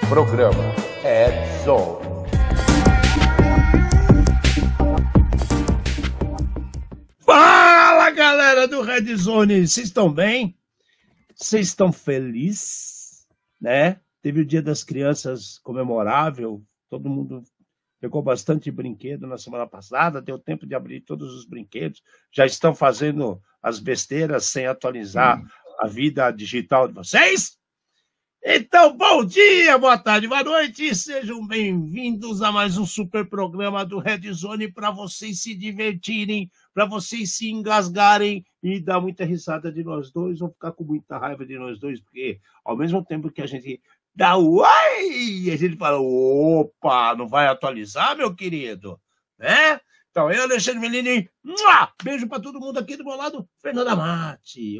Programa Red Zone. Fala, galera do Red Zone, vocês estão bem? Vocês estão felizes, né? Teve o Dia das Crianças comemorável, todo mundo pegou bastante brinquedo na semana passada, deu tempo de abrir todos os brinquedos, já estão fazendo as besteiras sem atualizar a vida digital de vocês? Então, bom dia, boa tarde, boa noite, sejam bem-vindos a mais um super programa do Red Zone para vocês se divertirem, para vocês se engasgarem e dar muita risada de nós dois, ou ficar com muita raiva de nós dois, porque ao mesmo tempo que a gente dá uai, a gente fala, opa, não vai atualizar, meu querido? Né? Então, eu, Alexandre Melini, beijo para todo mundo aqui do meu lado, Fernanda Mati.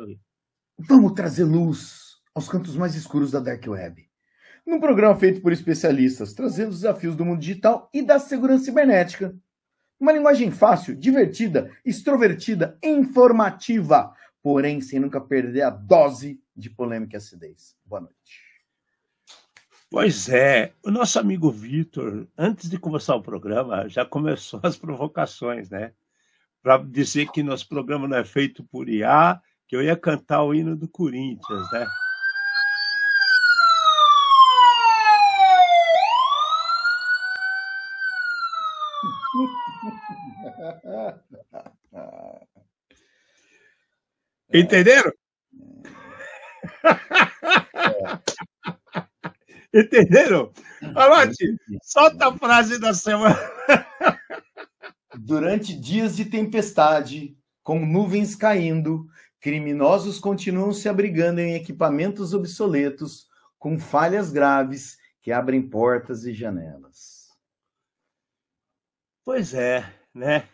Vamos trazer luz aos cantos mais escuros da Dark Web. Num programa feito por especialistas, trazendo os desafios do mundo digital e da segurança cibernética. Uma linguagem fácil, divertida, extrovertida, informativa, porém sem nunca perder a dose de polêmica e acidez. Boa noite. Pois é, o nosso amigo Vitor, antes de começar o programa, já começou as provocações, né? Para dizer que nosso programa não é feito por IA, que eu ia cantar o hino do Corinthians, né? Entenderam? Entenderam? Alote, solta a frase da semana. Durante dias de tempestade, com nuvens caindo, criminosos continuam se abrigando em equipamentos obsoletos, com falhas graves que abrem portas e janelas. Pois é, né?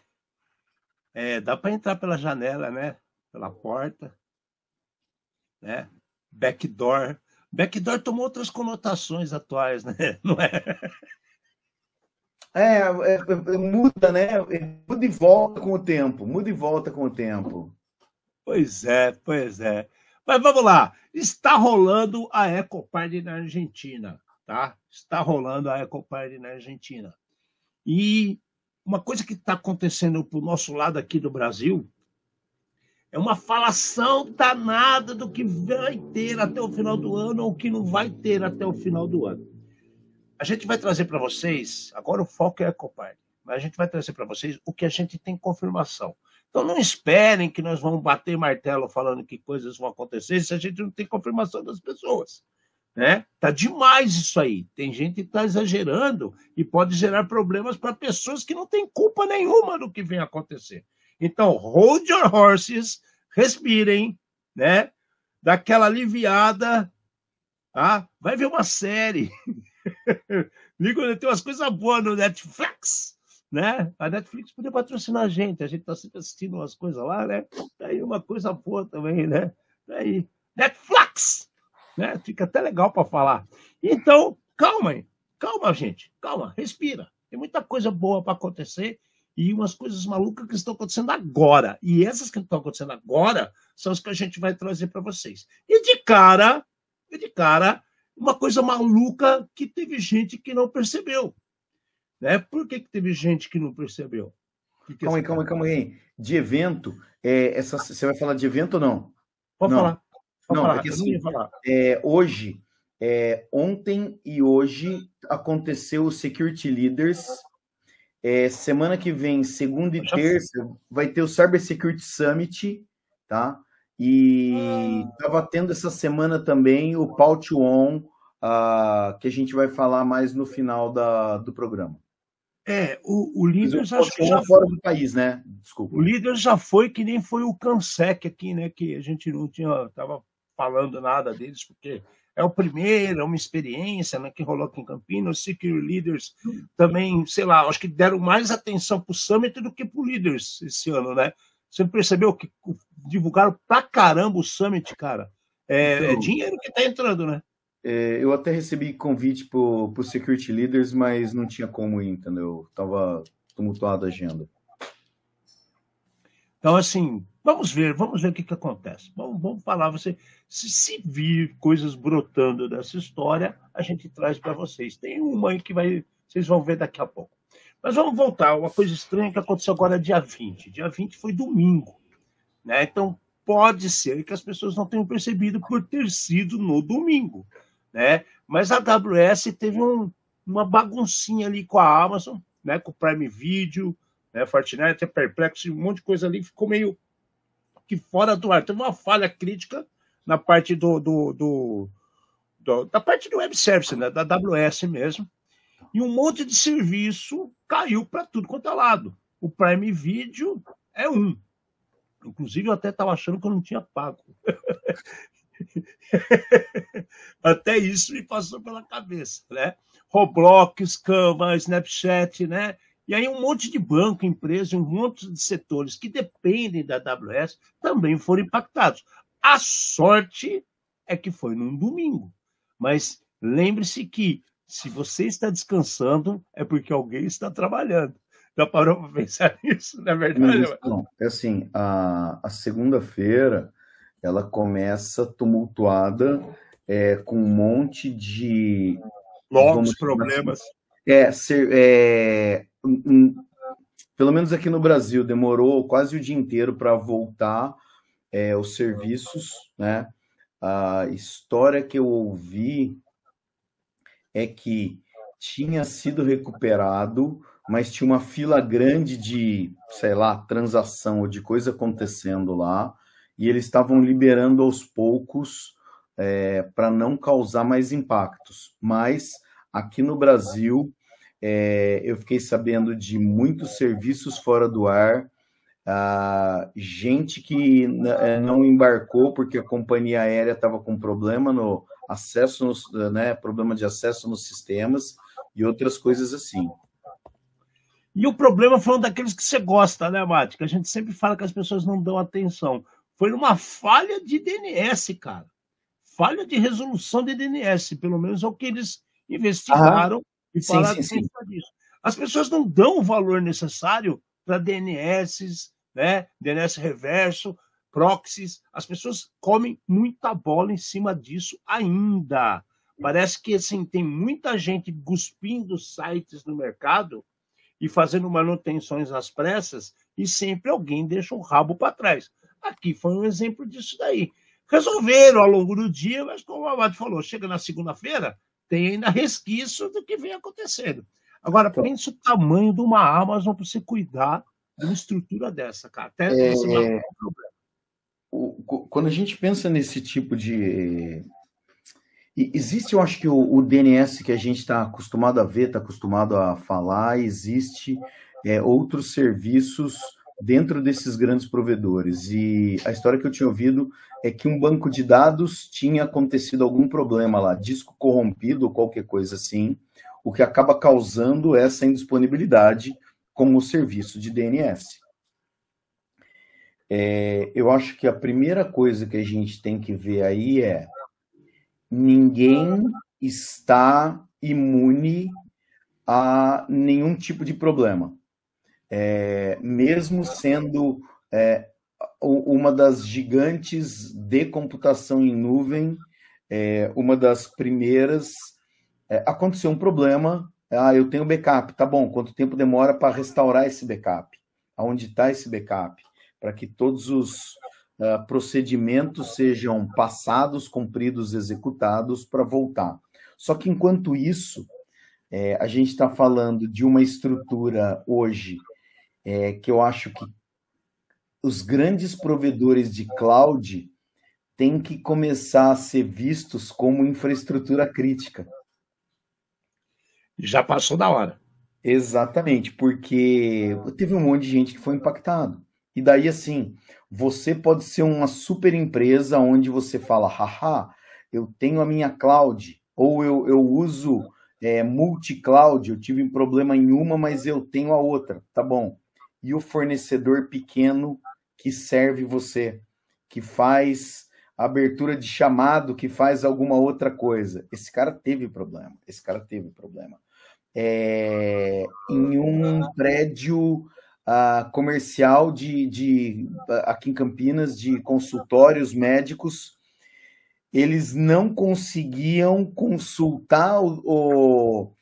Dá para entrar pela janela, né? Pela porta, né? Backdoor. Backdoor tomou outras conotações atuais, né? Não é? Muda, né? Muda e volta com o tempo. Muda e volta com o tempo. Pois é, pois é. Mas vamos lá. Está rolando a Ecoparty na Argentina, tá? Está rolando a Ecoparty na Argentina. E uma coisa que está acontecendo para o nosso lado aqui do Brasil é uma falação danada do que vai ter até o final do ano ou o que não vai ter até o final do ano. A gente vai trazer para vocês, agora o foco é a Ecoparty, mas a gente vai trazer para vocês o que a gente tem confirmação. Então não esperem que nós vamos bater martelo falando que coisas vão acontecer se a gente não tem confirmação das pessoas. Né? Tá demais isso aí. Tem gente que está exagerando e pode gerar problemas para pessoas que não têm culpa nenhuma do que vem acontecer. Então, hold your horses, respirem, né? Dá aquela aliviada, tá? Vai ver uma série. Tem umas coisas boas no Netflix, né? A Netflix podia patrocinar a gente está sempre assistindo umas coisas lá, né? Tá aí uma coisa boa também, né? Tá aí. Netflix! Né? Fica até legal para falar. Então, calma, gente, calma, respira. Tem muita coisa boa para acontecer e umas coisas malucas que estão acontecendo agora. E essas que estão acontecendo agora são as que a gente vai trazer para vocês. E de cara, uma coisa maluca que teve gente que não percebeu. Né? Por que teve gente que não percebeu? Calma aí. De evento, você vai falar de evento ou não? Pode não. falar. Não, porque assim, ontem e hoje aconteceu o Security Leaders. Semana que vem, segunda e terça, vai ter o Cyber Security Summit, tá? E estava tendo essa semana também o Pau to On, que a gente vai falar mais no final do programa. O líder já fora do país, né? Desculpa. O líder já foi que nem foi o Cansec aqui, né? Que a gente não tava falando nada deles, porque é o primeiro, é uma experiência, né, que rolou aqui em Campinas. Os Security Leaders também, sei lá, acho que deram mais atenção para o Summit do que para o Leaders esse ano, né? Você percebeu que divulgaram pra caramba o Summit, cara? É dinheiro que tá entrando, né? Eu até recebi convite pro Security Leaders, mas não tinha como ir, entendeu? Tava tumultuada a agenda. Então, assim, vamos ver o que acontece. Vamos falar, se vir coisas brotando dessa história, a gente traz para vocês. Tem uma aí que vocês vão ver daqui a pouco. Mas vamos voltar, uma coisa estranha que aconteceu agora dia 20. Dia 20 foi domingo, né? Então, pode ser que as pessoas não tenham percebido por ter sido no domingo, né? Mas a AWS teve uma baguncinha ali com a Amazon, né? Com o Prime Video, né? Fortnite, Perplexo, um monte de coisa ali, ficou meio que fora do ar. Teve uma falha crítica na parte da parte do web service, né? Da AWS mesmo, e um monte de serviço caiu para tudo quanto é lado. O Prime Video é um. Inclusive, eu até estava achando que eu não tinha pago. Até isso me passou pela cabeça, né? Roblox, Canva, Snapchat, né? E aí um monte de banco, empresa, um monte de setores que dependem da AWS também foram impactados. A sorte é que foi num domingo. Mas lembre-se que se você está descansando, é porque alguém está trabalhando. Já parou para pensar nisso, não é verdade? Não, é assim, a segunda-feira ela começa tumultuada, com um monte de novos problemas. Pelo menos aqui no Brasil, demorou quase o dia inteiro para voltar os serviços, né? A história que eu ouvi é que tinha sido recuperado, mas tinha uma fila grande de, sei lá, transação ou de coisa acontecendo lá, e eles estavam liberando aos poucos para não causar mais impactos. Mas aqui no Brasil, eu fiquei sabendo de muitos serviços fora do ar, gente que não embarcou porque a companhia aérea estava com problema no acesso, né, problema de acesso nos sistemas e outras coisas assim. E o problema foi um daqueles que você gosta, né, Mate? Que a gente sempre fala que as pessoas não dão atenção. Foi uma falha de DNS, cara. Falha de resolução de DNS, pelo menos é o que eles investigaram e falaram disso. As pessoas não dão o valor necessário para DNS, né? DNS reverso, proxies. As pessoas comem muita bola em cima disso ainda. Parece que assim, tem muita gente cuspindo sites no mercado e fazendo manutenções às pressas, e sempre alguém deixa o rabo para trás. Aqui foi um exemplo disso daí. Resolveram ao longo do dia, mas como o Amado falou, chega na segunda-feira, tem ainda resquício do que vem acontecendo. Agora, pense o tamanho de uma Amazon para você cuidar de uma estrutura dessa, cara. Até você vai ter um problema. Quando a gente pensa nesse tipo de... Existe, eu acho que o DNS que a gente está acostumado a ver, está acostumado a falar, existe outros serviços dentro desses grandes provedores. E a história que eu tinha ouvido é que um banco de dados tinha acontecido algum problema lá, disco corrompido ou qualquer coisa assim, o que acaba causando essa indisponibilidade como serviço de DNS. Eu acho que a primeira coisa que a gente tem que ver aí é: ninguém está imune a nenhum tipo de problema. Mesmo sendo uma das gigantes de computação em nuvem, uma das primeiras, aconteceu um problema, eu tenho backup, tá bom, quanto tempo demora para restaurar esse backup? Aonde está esse backup? Para que todos os procedimentos sejam passados, cumpridos, executados para voltar. Só que enquanto isso, a gente está falando de uma estrutura hoje que eu acho que os grandes provedores de cloud têm que começar a ser vistos como infraestrutura crítica. Já passou da hora. Exatamente, porque teve um monte de gente que foi impactado. E daí, assim, você pode ser uma super empresa onde você fala, haha, eu tenho a minha cloud, ou eu uso multi-cloud, eu tive um problema em uma, mas eu tenho a outra, tá bom. E o fornecedor pequeno que serve você, que faz abertura de chamado, que faz alguma outra coisa. Esse cara teve problema, Em um prédio comercial aqui em Campinas, de consultórios médicos. Eles não conseguiam consultar o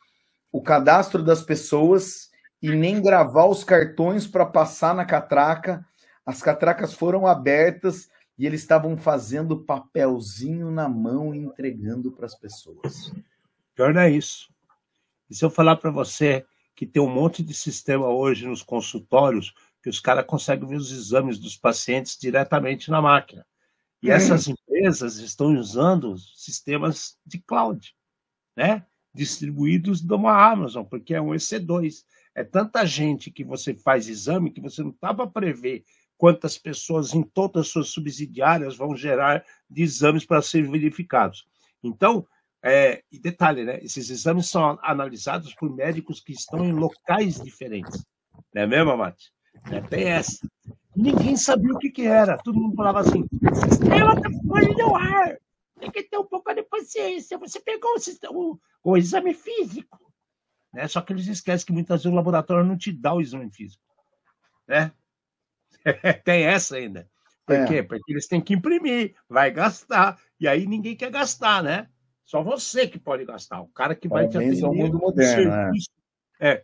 cadastro das pessoas e nem gravar os cartões para passar na catraca. As catracas foram abertas e eles estavam fazendo papelzinho na mão e entregando para as pessoas. Pior não é isso. E se eu falar para você que tem um monte de sistema hoje nos consultórios que os caras conseguem ver os exames dos pacientes diretamente na máquina. E essas empresas estão usando sistemas de cloud, né? Distribuídos de uma Amazon, porque é um EC2. É tanta gente que você faz exame que você não estava para prever quantas pessoas em todas as suas subsidiárias vão gerar de exames para serem verificados. Então, e detalhe, né? Esses exames são analisados por médicos que estão em locais diferentes. Não é mesmo, Mate? Tem essa. Ninguém sabia o que era. Todo mundo falava assim, sistema está fora do ar. Tem que ter um pouco de paciência. Você pegou o exame físico. Né? Só que eles esquecem que muitas vezes o laboratório não te dá o exame físico. Né? Tem essa ainda. Por quê? Porque eles têm que imprimir, vai gastar. E aí ninguém quer gastar, né? Só você que pode gastar. O cara que vai te atender. É o mundo moderno,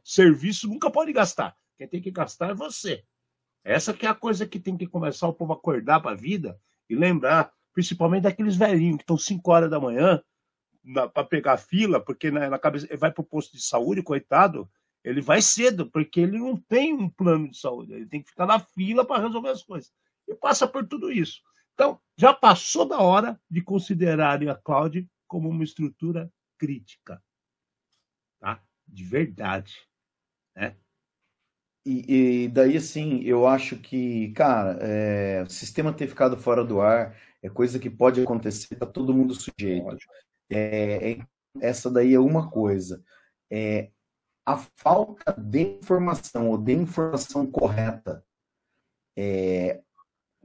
serviço nunca pode gastar. Quem tem que gastar é você. Essa que é a coisa que tem que começar o povo a acordar para a vida e lembrar, principalmente daqueles velhinhos que estão 5 horas da manhã para pegar fila, porque na cabeça ele vai para o posto de saúde, coitado, ele vai cedo, porque ele não tem um plano de saúde, ele tem que ficar na fila para resolver as coisas. E passa por tudo isso. Então, já passou da hora de considerarem a cloud como uma estrutura crítica. Tá? De verdade. Né? E daí, assim, eu acho que, cara, o sistema ter ficado fora do ar é coisa que pode acontecer, tá todo mundo sujeito. Essa daí é uma coisa. A falta de informação ou de informação correta,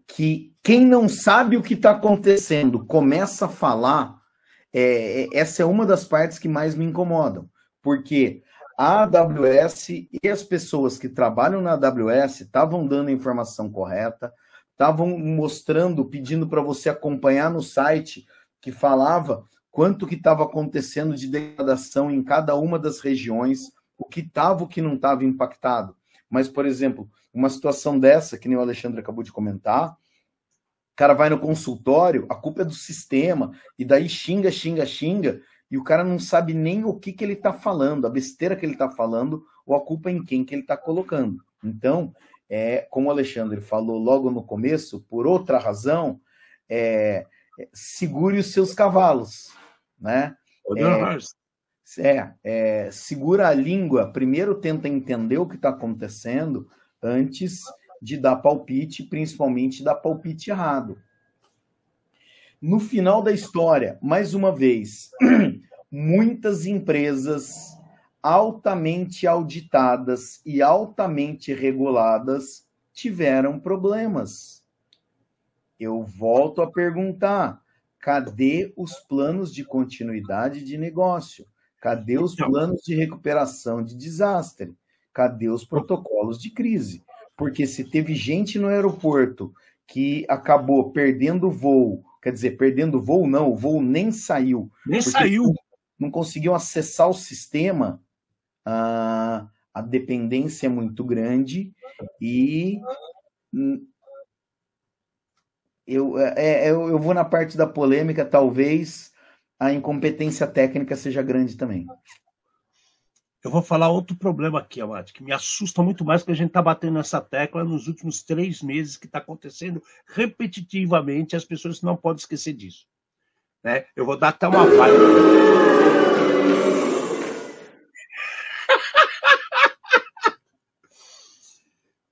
que quem não sabe o que está acontecendo começa a falar, essa é uma das partes que mais me incomodam, porque a AWS e as pessoas que trabalham na AWS estavam dando a informação correta, estavam mostrando, pedindo para você acompanhar no site, que falava quanto que estava acontecendo de degradação em cada uma das regiões, o que estava, o que não estava impactado. Mas, por exemplo, uma situação dessa, que nem o Alexandre acabou de comentar, o cara vai no consultório, a culpa é do sistema, e daí xinga, e o cara não sabe nem o que ele está falando, a besteira que ele está falando, ou a culpa em quem que ele está colocando. Então, como o Alexandre falou logo no começo, por outra razão, segure os seus cavalos, né? Segura a língua, primeiro tenta entender o que está acontecendo antes de dar palpite, principalmente dar palpite errado. No final da história, mais uma vez, muitas empresas altamente auditadas e altamente reguladas tiveram problemas. Eu volto a perguntar, cadê os planos de continuidade de negócio? Cadê os planos de recuperação de desastre? Cadê os protocolos de crise? Porque se teve gente no aeroporto que acabou perdendo o voo, quer dizer, perdendo o voo não, o voo nem saiu. Nem saiu. Não conseguiam acessar o sistema, a dependência é muito grande e eu vou na parte da polêmica, talvez a incompetência técnica seja grande também. Eu vou falar outro problema aqui, Amado, que me assusta muito mais, que a gente está batendo nessa tecla nos últimos 3 meses, que está acontecendo repetitivamente, as pessoas não podem esquecer disso. Né? Eu vou dar até uma palha.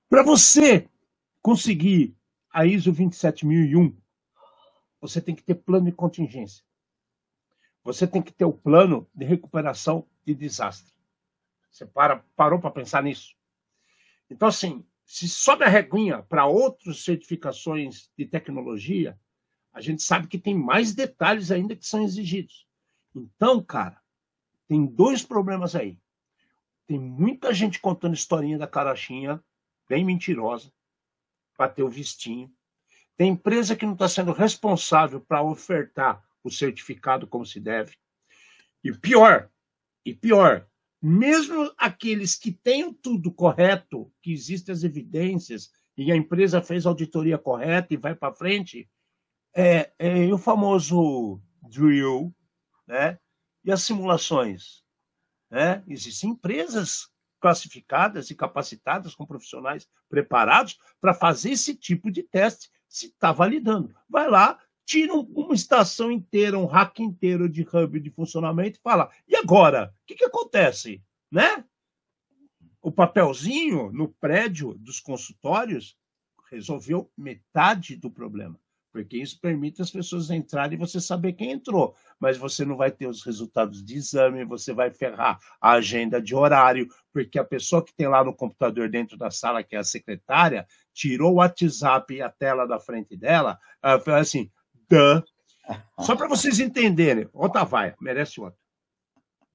Para você conseguir a ISO 27001, você tem que ter plano de contingência. Você tem que ter o plano de recuperação de desastre. Você parou para pensar nisso? Então, assim, se sobe a reguinha para outras certificações de tecnologia, a gente sabe que tem mais detalhes ainda que são exigidos. Então, cara, tem 2 problemas aí. Tem muita gente contando historinha da carochinha, bem mentirosa, para ter o vistinho. Tem empresa que não está sendo responsável para ofertar o certificado como se deve. E pior, mesmo aqueles que tenham tudo correto, que existem as evidências, e a empresa fez a auditoria correta e vai para frente, e o famoso drill, né? E as simulações, né? Existem empresas classificadas e capacitadas com profissionais preparados para fazer esse tipo de teste, se está validando. Vai lá, tira uma estação inteira, um rack inteiro de hub de funcionamento e fala, e agora? O que acontece? Né? O papelzinho no prédio dos consultórios resolveu metade do problema, porque isso permite as pessoas entrarem e você saber quem entrou, mas você não vai ter os resultados de exame, você vai ferrar a agenda de horário, porque a pessoa que tem lá no computador dentro da sala, que é a secretária, tirou o WhatsApp e a tela da frente dela, ela fala assim, só para vocês entenderem, outra vai, merece outra.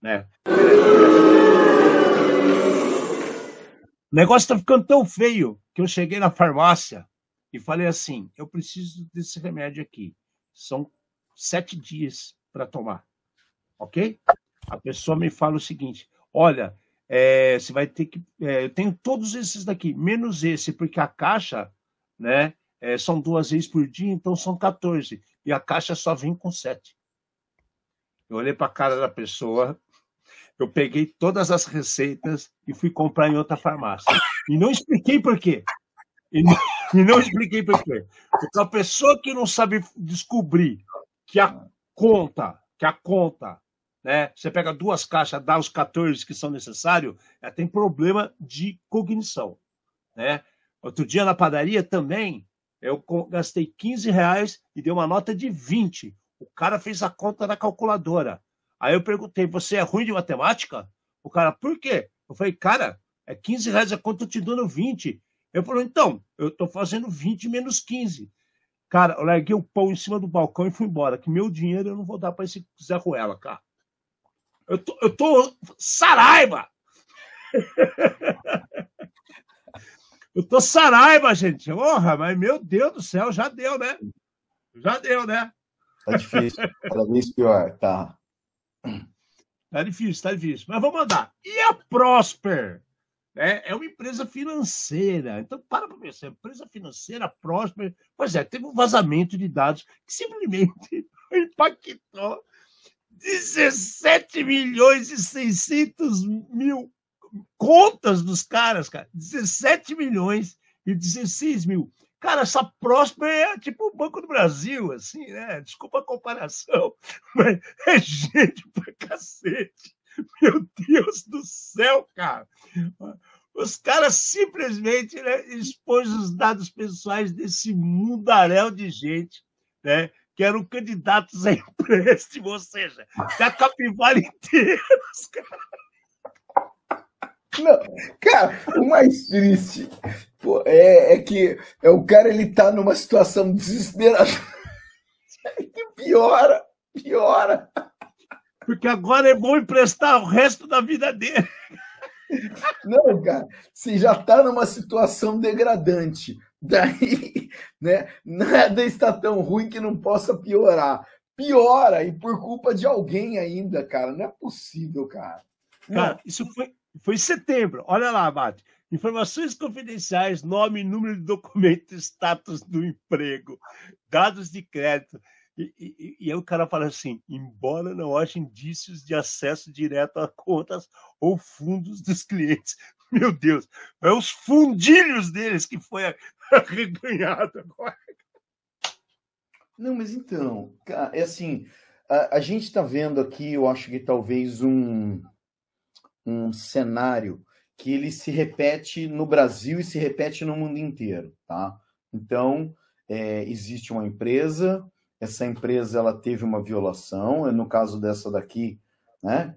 Né? O negócio está ficando tão feio que eu cheguei na farmácia e falei assim, eu preciso desse remédio aqui. São 7 dias para tomar, ok? A pessoa me fala o seguinte, olha, você vai ter que... eu tenho todos esses daqui, menos esse, porque a caixa, né, são 2 vezes por dia, então são 14. E a caixa só vem com 7. Eu olhei para a cara da pessoa, eu peguei todas as receitas e fui comprar em outra farmácia. E não expliquei por quê. E não expliquei por quê. Porque a pessoa que não sabe descobrir que a conta, né, você pega 2 caixas, dá os 14 que são necessários, ela tem problema de cognição. Né? Outro dia na padaria também, eu gastei R$15 e dei uma nota de 20. O cara fez a conta na calculadora. Aí eu perguntei, você é ruim de matemática? O cara, por quê? Eu falei, cara, é R$15 a conta, eu te dando 20. Eu falei, então, eu tô fazendo 20 menos 15. Cara, eu larguei o pão em cima do balcão e fui embora, que meu dinheiro eu não vou dar para esse Zé Ruela, cara. Eu tô Saraiva! Eu tô Saraiva, gente. Porra, mas meu Deus do céu, já deu, né? Já deu, né? Tá difícil, cada vez pior, tá. Tá difícil. Mas vamos andar. E a Prosper? É uma empresa financeira. Então, para pensar. Empresa financeira, Prosper. Pois é, teve um vazamento de dados que simplesmente impactou 17.600.000 contas dos caras, cara. 17.016.000. Cara, essa Prosper é tipo o Banco do Brasil, assim, né? Desculpa a comparação, mas é gente pra cacete. Meu Deus do céu, cara. Os caras simplesmente, né, expôs os dados pessoais desse mundaréu de gente, né, que eram candidatos a empréstimo, ou seja, da capivara inteira. Não, cara, o mais triste é que o cara ele tá numa situação desesperada. Que piora. Porque agora é bom emprestar o resto da vida dele. Não, cara, você já tá numa situação degradante. Daí, né, nada está tão ruim que não possa piorar. Piora, e por culpa de alguém ainda, cara. Não é possível, cara. Cara, isso foi em setembro. Olha lá, Mate. Informações confidenciais, nome, número de documento, status do emprego, dados de crédito. E aí o cara fala assim, embora não haja indícios de acesso direto a contas ou fundos dos clientes. Meu Deus, é os fundilhos deles que foi arreganhado agora. Não, mas então, cara, é assim, a gente está vendo aqui, eu acho que talvez um cenário que ele se repete no Brasil e se repete no mundo inteiro, tá? Então, existe uma empresa, essa empresa ela teve uma violação, no caso dessa daqui, né?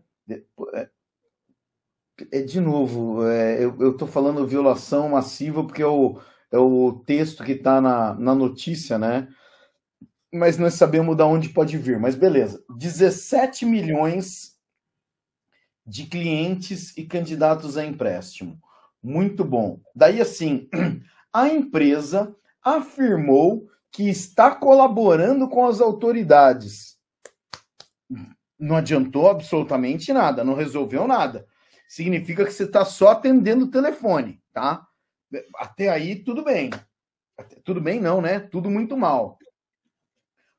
De novo, eu estou falando violação massiva porque é o texto que está na notícia, né? Mas nós sabemos de onde pode vir, mas beleza. 17 milhões de clientes e candidatos a empréstimo. Muito bom. Daí, assim, a empresa afirmou que está colaborando com as autoridades. Não adiantou absolutamente nada, não resolveu nada. Significa que você está só atendendo o telefone, tá? Até aí, tudo bem. Tudo bem não, né? Tudo muito mal.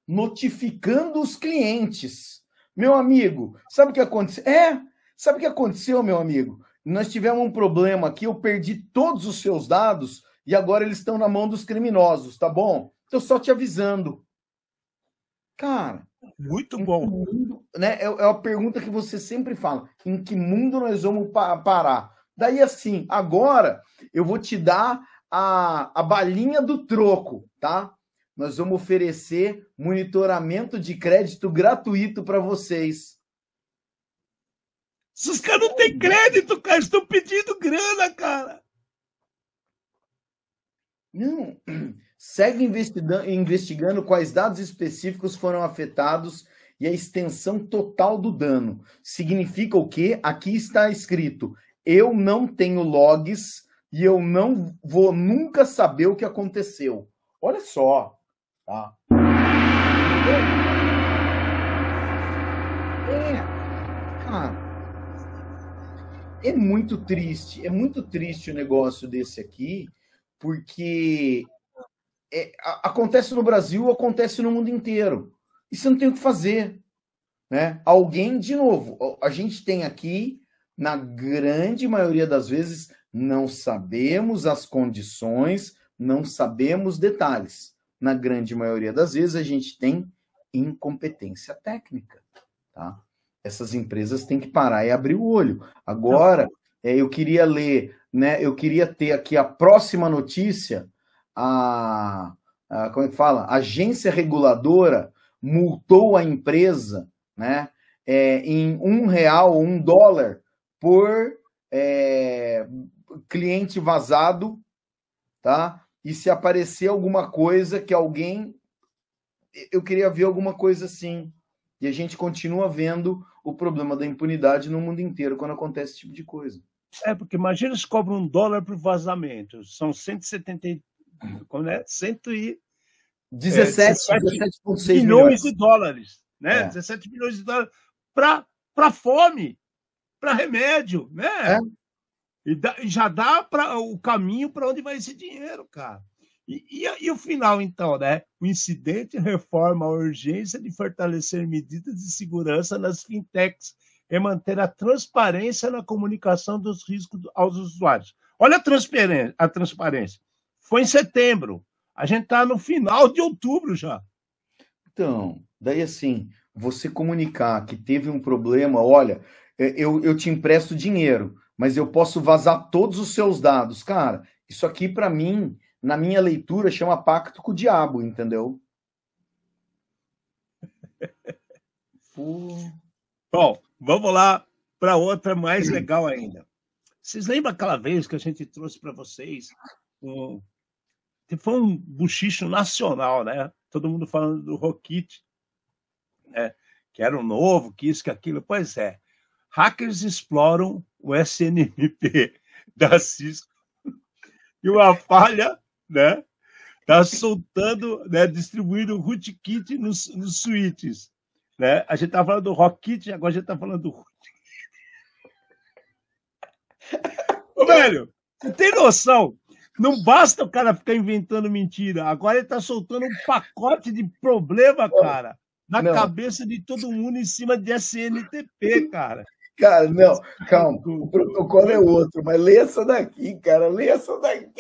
Notificando os clientes. Meu amigo, sabe o que aconteceu? Sabe o que aconteceu, meu amigo? Nós tivemos um problema aqui, eu perdi todos os seus dados e agora eles estão na mão dos criminosos, tá bom? Estou só te avisando. Cara, muito bom. Mundo, né? É a pergunta que você sempre fala. Em que mundo nós vamos parar? Daí, assim, agora eu vou te dar a balinha do troco, tá? Nós vamos oferecer monitoramento de crédito gratuito para vocês. Esses caras não têm crédito, cara. Estão pedindo grana, cara. Não. Segue investigando quais dados específicos foram afetados e a extensão total do dano. Significa o quê? Aqui está escrito: eu não tenho logs e eu não vou nunca saber o que aconteceu. Olha só, tá? Cara, é muito triste o negócio desse aqui, porque acontece no Brasil, acontece no mundo inteiro. E você não tem o que fazer, né? Alguém, de novo, a gente tem aqui, na grande maioria das vezes, não sabemos as condições, não sabemos detalhes. Na grande maioria das vezes, a gente tem incompetência técnica, tá? Essas empresas têm que parar e abrir o olho. Agora, eu queria ler, né? Eu queria ter aqui a próxima notícia. Como é que fala? A agência reguladora multou a empresa, né, em R$1 ou $1 por cliente vazado, tá? E se aparecer alguma coisa que alguém... Eu queria ver alguma coisa assim. E a gente continua vendo o problema da impunidade no mundo inteiro quando acontece esse tipo de coisa. Porque imagina se cobra $1 por vazamento. São 170... Como é? 17,6 milhões de dólares, né? 17 milhões de dólares para fome, para remédio, né? E já dá o caminho para onde vai esse dinheiro, cara. E o final, então, né? O incidente reforma a urgência de fortalecer medidas de segurança nas fintechs e manter a transparência na comunicação dos riscos aos usuários. Olha a transparência. Foi em setembro. A gente está no final de outubro já. Então, daí assim, você comunicar que teve um problema, olha, eu te empresto dinheiro, mas eu posso vazar todos os seus dados. Cara, isso aqui para mim, na minha leitura, chama pacto com o diabo, entendeu? Bom, vamos lá para outra mais legal ainda. Vocês lembram aquela vez que a gente trouxe para vocês foi um buchicho nacional, né? Todo mundo falando do Rockit, né? Que era o novo, que isso, que aquilo. Pois é. Hackers exploram o SNMP da Cisco e uma falha, né? Tá soltando, né? Distribuindo o rootkit nos switches, né? A gente tá falando do Rockit, agora a gente tá falando do rootkit. Ô, velho, você tem noção? Não basta o cara ficar inventando mentira. Agora ele está soltando um pacote de problema, cara, na cabeça de todo mundo em cima de SNTP, cara. Cara, não, calma. O protocolo é outro, mas lê essa daqui, cara. Lê essa daqui.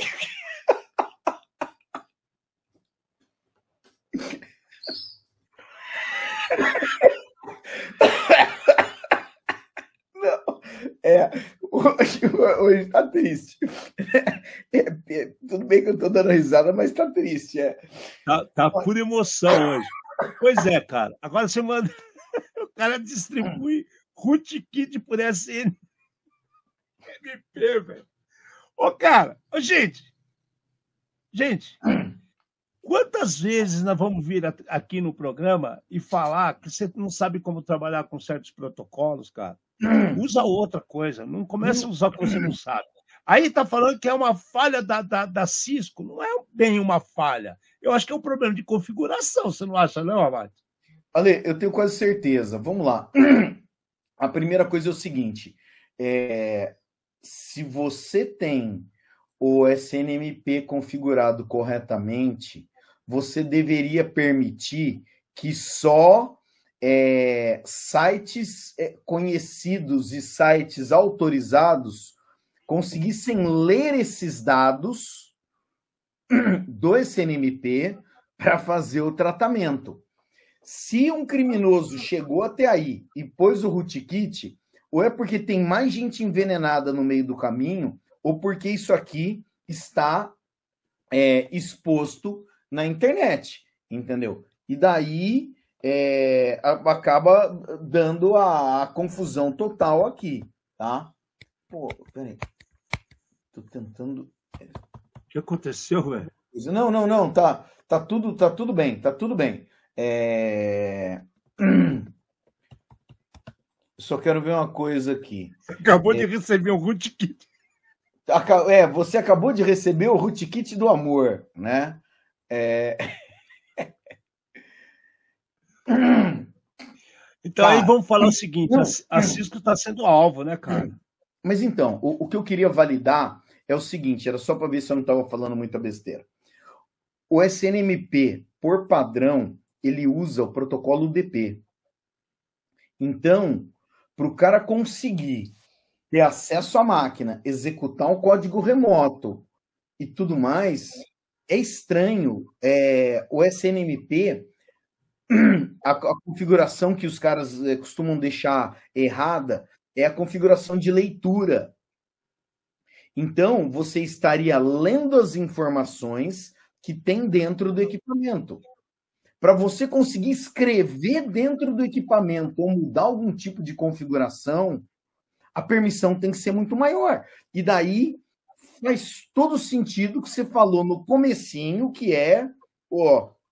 Não, hoje tá triste. Tudo bem que eu tô dando risada, mas tá triste. Tá por emoção hoje. Pois é, cara. Agora você manda... O cara distribui rootkit por SNMP, velho. Ô, cara, gente, quantas vezes nós vamos vir aqui no programa e falar que você não sabe como trabalhar com certos protocolos, cara? Usa outra coisa, não começa a usar o que você não sabe. Aí está falando que é uma falha da Cisco. Não é bem uma falha. Eu acho que é um problema de configuração, você não acha, não, Amado? Ale, eu tenho quase certeza. Vamos lá. A primeira coisa é o seguinte: se você tem o SNMP configurado corretamente, você deveria permitir que só sites conhecidos e sites autorizados conseguissem ler esses dados do SNMP para fazer o tratamento. Se um criminoso chegou até aí e pôs o rootkit, ou é porque tem mais gente envenenada no meio do caminho, ou porque isso aqui está exposto na internet, entendeu? E daí acaba dando a confusão total aqui, tá? Pô, peraí. Tô tentando... O que aconteceu, velho? Não. Tá tudo bem, tá tudo bem. Só quero ver uma coisa aqui. Você acabou de receber um rootkit. Você acabou de receber o rootkit do amor, né? Então, aí vamos falar o seguinte: a Cisco está sendo alvo, né, cara? Mas então, o que eu queria validar é o seguinte: era só para ver se eu não estava falando muita besteira. O SNMP, por padrão, ele usa o protocolo UDP. Então, para o cara conseguir ter acesso à máquina, executar um código remoto e tudo mais, é estranho. O SNMP, a configuração que os caras costumam deixar errada é a configuração de leitura. Então, você estaria lendo as informações que tem dentro do equipamento. Para você conseguir escrever dentro do equipamento ou mudar algum tipo de configuração, a permissão tem que ser muito maior. E daí faz todo sentido que você falou no comecinho, que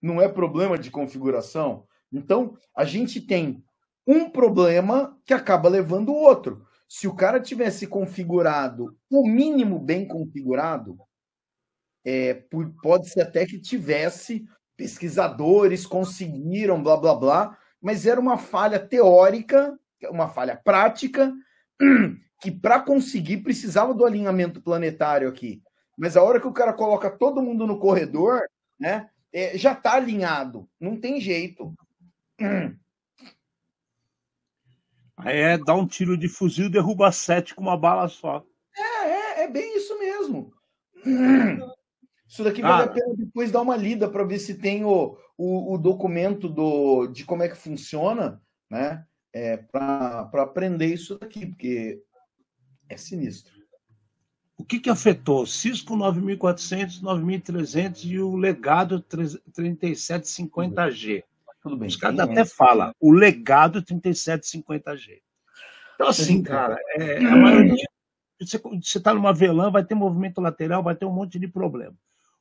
não é problema de configuração. Então, a gente tem um problema que acaba levando o outro. Se o cara tivesse configurado, o mínimo bem configurado, pode ser até que tivesse pesquisadores, conseguiram, blá, blá, blá, mas era uma falha teórica, uma falha prática, que para conseguir precisava do alinhamento planetário aqui. Mas a hora que o cara coloca todo mundo no corredor, né, já está alinhado, não tem jeito. Aí dá um tiro de fuzil e derruba 7 com uma bala só. É bem isso mesmo. Isso daqui vale a pena depois dar uma lida para ver se tem o documento de como é que funciona, né? Para aprender isso daqui, porque é sinistro. O que afetou? Cisco 9400, 9300 e o legado 3750G. Tudo bem. Os caras até falam, o legado 3750G. Então, assim, cara, a maioria... Você está numa VLAN, vai ter movimento lateral, vai ter um monte de problema.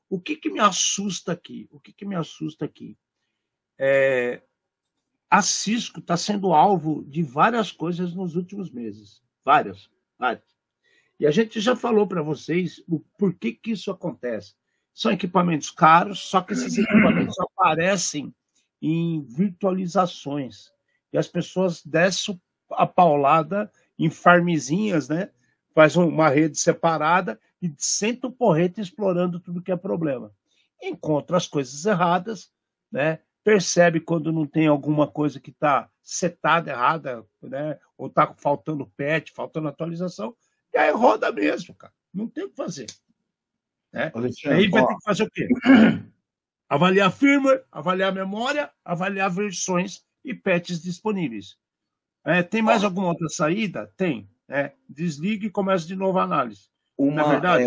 O que me assusta aqui? A Cisco está sendo alvo de várias coisas nos últimos meses. Várias. E a gente já falou para vocês o porquê que isso acontece. São equipamentos caros, só que esses equipamentos aparecem em virtualizações. E as pessoas descem a paulada em farmzinhas, né? Faz uma rede separada e senta o porrete explorando tudo que é problema. Encontra as coisas erradas, né? Percebe quando não tem alguma coisa que está setada errada, né? Ou está faltando patch, faltando atualização, e aí roda mesmo, cara. Não tem o que fazer. Né? Aí vai ter que fazer o quê? Avaliar firmware, avaliar memória, avaliar versões e patches disponíveis. Tem mais alguma outra saída? Tem. Desliga e começa de novo a análise. Na verdade,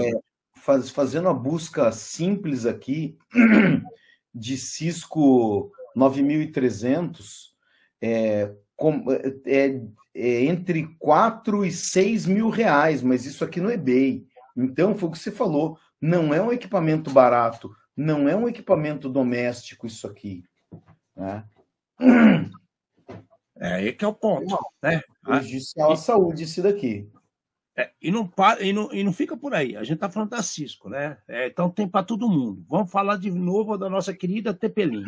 fazendo a busca simples aqui de Cisco 9300, entre 4 e 6 mil reais, mas isso aqui no eBay. Então, foi o que você falou, não é um equipamento barato, não é um equipamento doméstico isso aqui. Né? Aí que é o ponto. Né? Prejudicial à saúde isso daqui. E não fica por aí. A gente está falando da Cisco, né? Então tem para todo mundo. Vamos falar de novo da nossa querida TP-Link.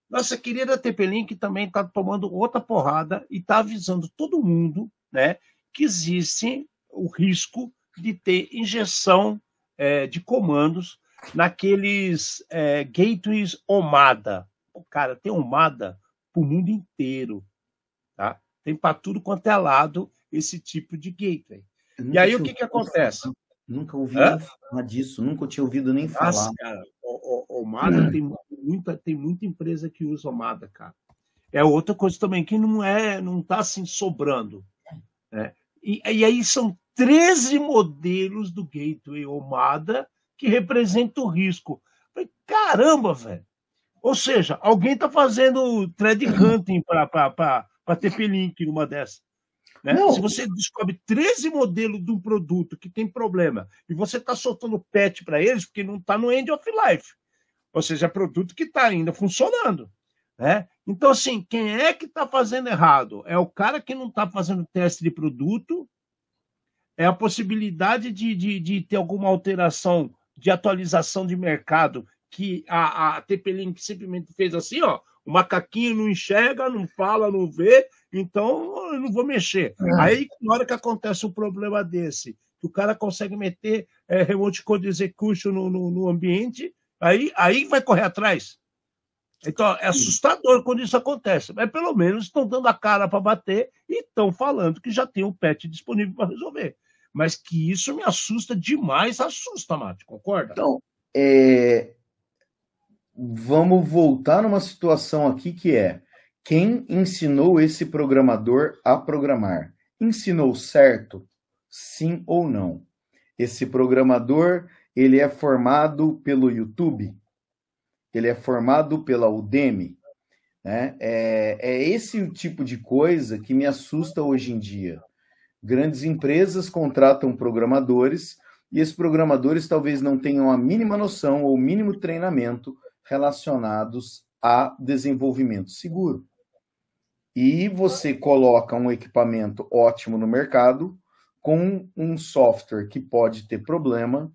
Nossa querida TP-Link também está tomando outra porrada e está avisando todo mundo, né, que existe o risco de ter injeção de comandos naqueles gateways OMADA. Cara, tem OMADA para o mundo inteiro. Tá? Tem para tudo quanto é lado esse tipo de gateway. E aí o que acontece? Nunca ouvi nem falar disso, nunca tinha ouvido nem falar. Nossa, cara, o OMADA tem muita empresa que usa OMADA, cara. É outra coisa também que não está assim sobrando. Né? E aí são 13 modelos do gateway OMADA que representam o risco. Caramba, velho! Ou seja, alguém está fazendo thread hunting para TP-Link numa dessas. Né? Se você descobre 13 modelos de um produto que tem problema e você está soltando patch para eles, porque não está no end of life. Ou seja, é produto que está ainda funcionando. Né? Então, assim, quem é que está fazendo errado? É o cara que não está fazendo teste de produto, é a possibilidade de ter alguma alteração de atualização de mercado que a TP-Link simplesmente fez assim, ó, o macaquinho não enxerga, não fala, não vê, então eu não vou mexer. Aí, na hora que acontece um problema desse, que o cara consegue meter remote code execution no ambiente, aí vai correr atrás. Então, é assustador quando isso acontece. Mas, pelo menos, estão dando a cara para bater e estão falando que já tem um patch disponível para resolver. Mas que isso me assusta demais, assusta, Mate, concorda? Então, vamos voltar numa situação aqui que é: quem ensinou esse programador a programar? Ensinou certo? Sim ou não? Esse programador, ele é formado pelo YouTube? Ele é formado pela Udemy? Né? É esse o tipo de coisa que me assusta hoje em dia. Grandes empresas contratam programadores e esses programadores talvez não tenham a mínima noção ou o mínimo treinamento relacionados a desenvolvimento seguro. E você coloca um equipamento ótimo no mercado com um software que pode ter problema,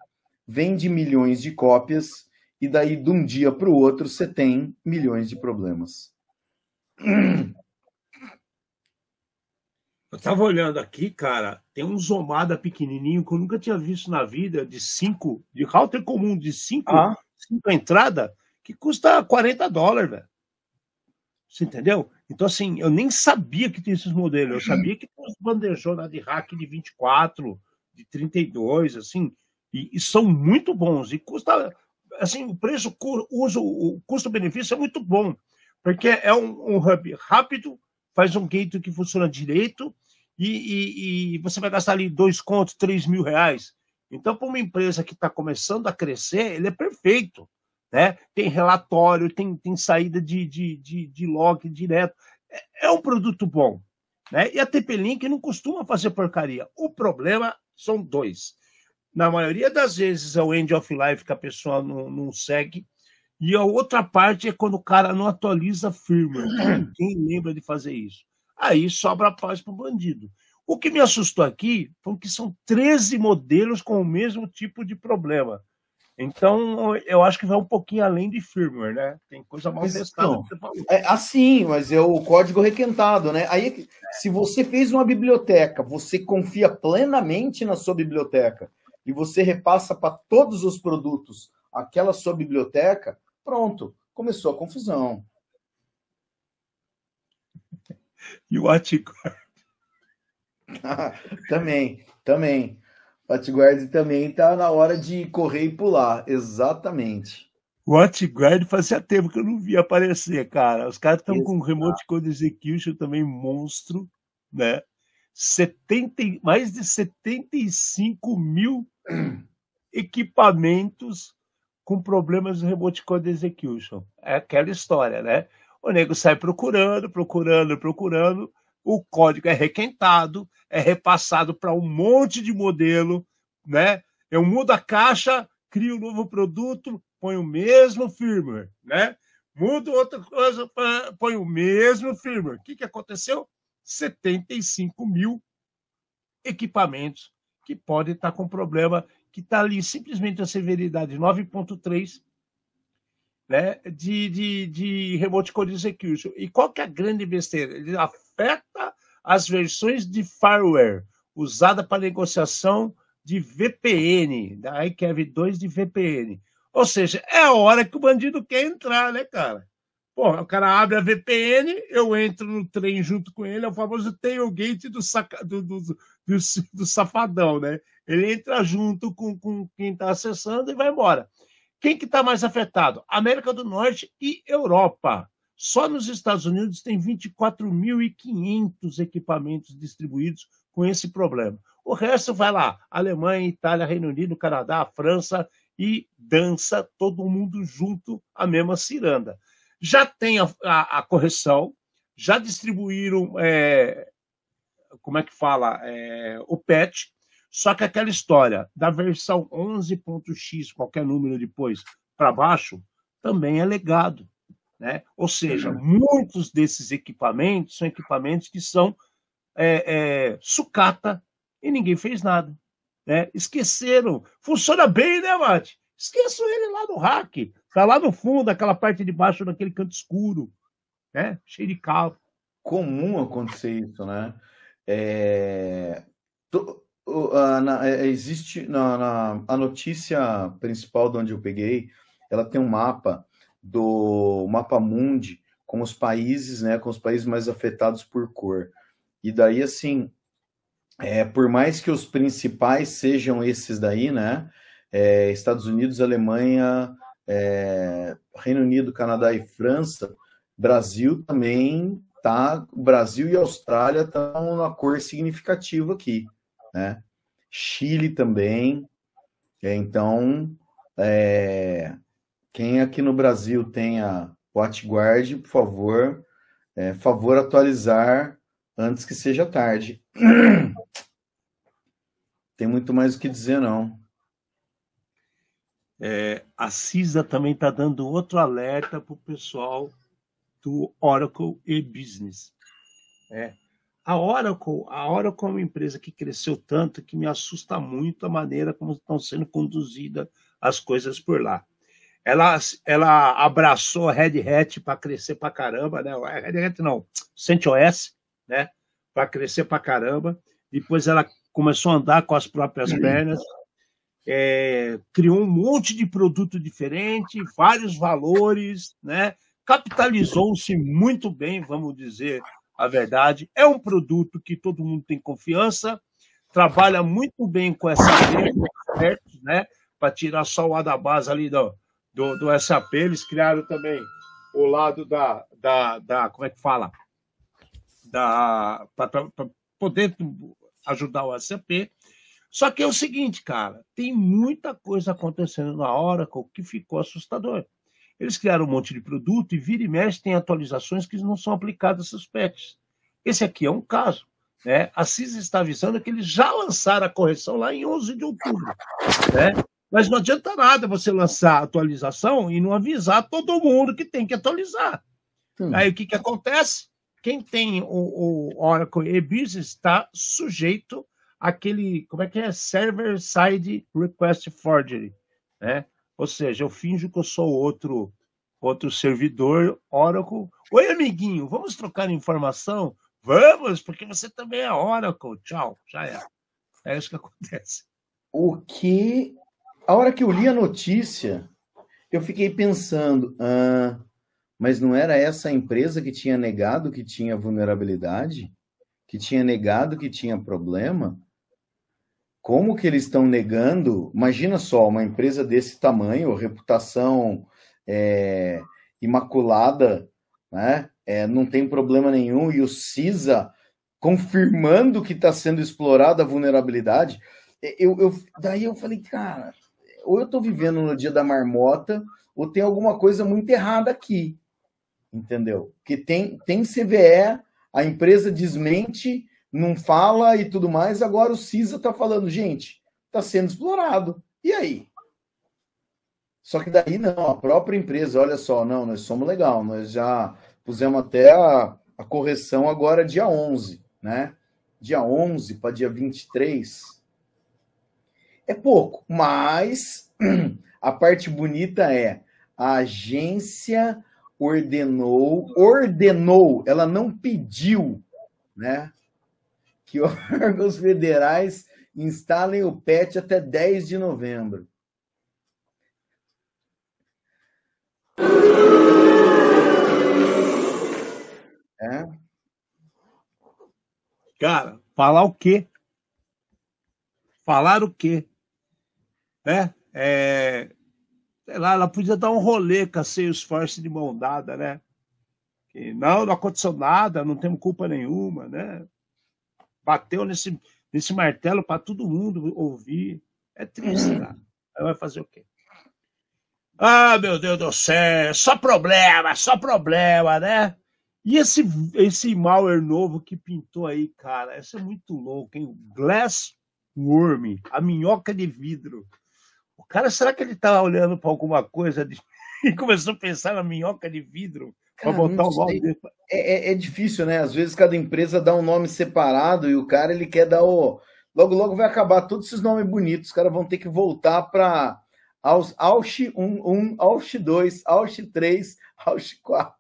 vende milhões de cópias e daí de um dia para o outro você tem milhões de problemas. Eu estava olhando aqui, cara, tem um Zomada pequenininho que eu nunca tinha visto na vida, de router comum, de 5 entradas, que custa $40, velho. Você entendeu? Então, assim, eu nem sabia que tinha esses modelos. Eu sabia que tem uns bandejonas de rack de 24, de 32, assim, e são muito bons. E custa, assim, o preço, o custo-benefício é muito bom, porque é um hub rápido, faz um gateway que funciona direito e você vai gastar ali 2 contos, 3 mil reais. Então, para uma empresa que está começando a crescer, ele é perfeito. Né? Tem relatório, tem saída de log direto. É um produto bom. Né? E a TP-Link não costuma fazer porcaria. O problema são dois. Na maioria das vezes é o end of life que a pessoa não segue. E a outra parte é quando o cara não atualiza a firmware. Quem lembra de fazer isso? Aí sobra paz para o bandido. O que me assustou aqui foi que são 13 modelos com o mesmo tipo de problema. Então, eu acho que vai um pouquinho além de firmware, né? Tem coisa mal testada que você falou. Assim, mas é o código requentado, né? Aí, se você fez uma biblioteca, você confia plenamente na sua biblioteca e você repassa para todos os produtos aquela sua biblioteca, pronto, começou a confusão. E o WatchGuard? Também. O WatchGuard também está na hora de correr e pular, exatamente. O WatchGuard fazia tempo que eu não via aparecer, cara. Os caras estão com Remote Code Execution também monstro, né? Mais de 75 mil equipamentos com problemas de Remote Code Execution. É aquela história, né? O nego sai procurando, o código é requentado, é repassado para um monte de modelo, né? Eu mudo a caixa, crio um novo produto, põe o mesmo firmware, né? Mudo outra coisa, põe o mesmo firmware. O que aconteceu? 75 mil equipamentos que pode estar com problema, que está ali simplesmente a severidade 9.3, né, de Remote Code Execution. E qual que é a grande besteira? Ele afeta as versões de fireware usada para negociação de VPN, da IKEV2 de VPN. Ou seja, é a hora que o bandido quer entrar, né, cara? Porra, o cara abre a VPN, eu entro no trem junto com ele, é o famoso tailgate do safadão, né? Ele entra junto com quem está acessando e vai embora. Quem que está mais afetado? América do Norte e Europa. Só nos Estados Unidos tem 24.500 equipamentos distribuídos com esse problema. O resto vai lá, Alemanha, Itália, Reino Unido, Canadá, França, e dança todo mundo junto a mesma ciranda. Já tem a correção, já distribuíram, como é que fala, o patch, só que aquela história da versão 11.x, qualquer número depois, para baixo, também é legado, né? Ou seja, muitos desses equipamentos são equipamentos que são sucata e ninguém fez nada, né? Esqueceram. Funciona bem, né, Mate? Esqueçam ele lá no rack. Tá lá no fundo, aquela parte de baixo, naquele canto escuro, né? Cheio de calo. Comum acontecer isso, né? Existe a notícia principal de onde eu peguei, ela tem um mapa do Mapa Mundi com os países, né? Com os países mais afetados por cor. E daí, assim, por mais que os principais sejam esses daí, né? Estados Unidos, Alemanha, Reino Unido, Canadá e França, Brasil também tá. Brasil e Austrália estão na cor significativa aqui, né? Chile também. Então, quem aqui no Brasil tem a WatchGuard, por favor atualizar antes que seja tarde. Tem muito mais o que dizer, não. A CISA também está dando outro alerta para o pessoal do Oracle e-Business. A Oracle é uma empresa que cresceu tanto que me assusta muito a maneira como estão sendo conduzidas as coisas por lá. Ela abraçou a Red Hat para crescer para caramba, né? Red Hat não, CentOS, né? Para crescer para caramba. Depois ela começou a andar com as próprias pernas. Criou um monte de produto diferente, vários valores, né? Capitalizou-se muito bem, vamos dizer a verdade. É um produto que todo mundo tem confiança, trabalha muito bem com SAP, né? Para tirar só o A da base ali do SAP. Eles criaram também o lado da como é que fala? Para poder ajudar o SAP. Só que é o seguinte, cara, tem muita coisa acontecendo na Oracle que ficou assustador. Eles criaram um monte de produto e vira e mexe tem atualizações que não são aplicadas aos patches. Esse aqui é um caso, né? A CISA está avisando que eles já lançaram a correção lá em 11 de outubro, né? Mas não adianta nada você lançar a atualização e não avisar todo mundo que tem que atualizar. Aí o que acontece? Quem tem o Oracle e-Business está sujeito àquele, como é que é? Server-side request forgery, né? Ou seja, eu finjo que eu sou outro servidor Oracle. Oi, amiguinho, vamos trocar informação? Vamos, porque você também é Oracle. Tchau, já é. É isso que acontece. A hora que eu li a notícia, eu fiquei pensando, mas não era essa a empresa que tinha negado que tinha vulnerabilidade? Que tinha negado que tinha problema? Como que eles estão negando? Imagina só, uma empresa desse tamanho, reputação imaculada, né? Não tem problema nenhum, e o CISA confirmando que está sendo explorada a vulnerabilidade. Daí eu falei, cara, ou eu estou vivendo no dia da marmota, ou tem alguma coisa muito errada aqui, entendeu? Porque tem CVE, a empresa desmente, não fala e tudo mais, agora o CISA está falando, gente, está sendo explorado. E aí? Só que daí não, a própria empresa, olha só, não, nós somos legal, nós já pusemos até a correção agora dia 11, né? Dia 11 para dia 23. É pouco, mas a parte bonita é a agência ordenou, ela não pediu, né, que órgãos federais instalem o PET até 10 de novembro. É? Cara, falar o quê? Falar o quê? Né? Sei lá, ela podia dar um rolê com a Salesforce de mão dada, né? Que não aconteceu nada, não temos culpa nenhuma, né? Bateu nesse martelo para todo mundo ouvir. É triste, cara. Aí vai fazer o quê? Ah, meu Deus do céu, só problema, né? E esse malware novo que pintou aí, cara, esse é muito louco, hein? Glass Worm, a minhoca de vidro. O cara, será que ele tá olhando para alguma coisa e começou a pensar na minhoca de vidro para botar o nome dele? É difícil, né? Às vezes cada empresa dá um nome separado e o cara ele quer dar o. Logo vai acabar todos esses nomes bonitos. Os caras vão ter que voltar para Aush 1, Aush 2, Aush 3, Aush 4.